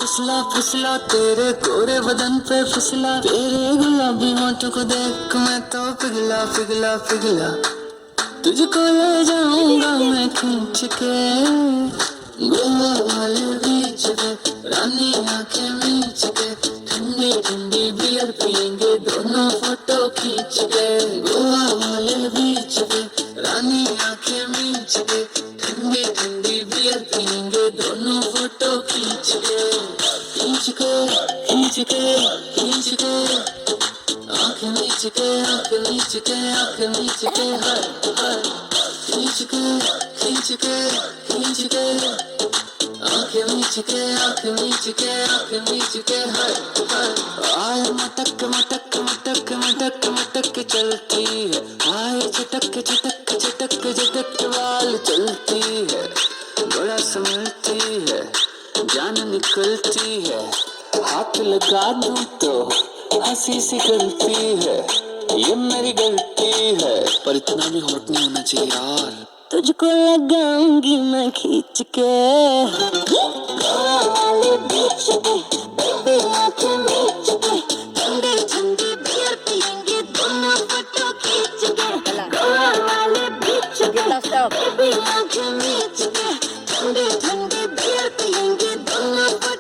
फिसला फिसला तेरे कोरे बदन पे फिसला, तेरे गुलाबी होंठों को देख मैं तो पिघला पिघला पिघला। तुझको ले जाऊंगा मैं खींच के गोवा वाले बीच पे, रानी आंखें मीच के, ठंडी ठंडी बियर पियेंगे दोनों फोटो खींच के। गोवा वाले बीच पे, रानी आंखें मीच के, ठंडी ठंडी बियर पियेंगे दोनों फोटो खींच के। खींच के खींच के खींच के, आंखें मीच के आंखें मीच के आंखें मीच के, हर हर खींच के खींच के खींच के, आंखें मीच के आंखें मीच के आंखें मीच के, हर हर। आए मटक मटक मटक मटक मटक चलती है, आए झटक झटक झटक झटक बाल चलती है, बड़ा संभलती है, जान निकलती है, हाथ लगा दूं तो हंसी सी गलती है, ये मेरी गलती है, पर इतना भी हॉट नहीं होना चाहिए यार। तुझको लगाऊंगी मैं खींच के गोवा वाले बीच पे, बेबी आंखें मीच के, ठंडी ठंडी बियर पियेंगे दोनों फोटो खींच के। गोवा वाले बीच पे, बेबी आंखें मीच के, ठंडी ठंडी बियर पियेंगे दोनों।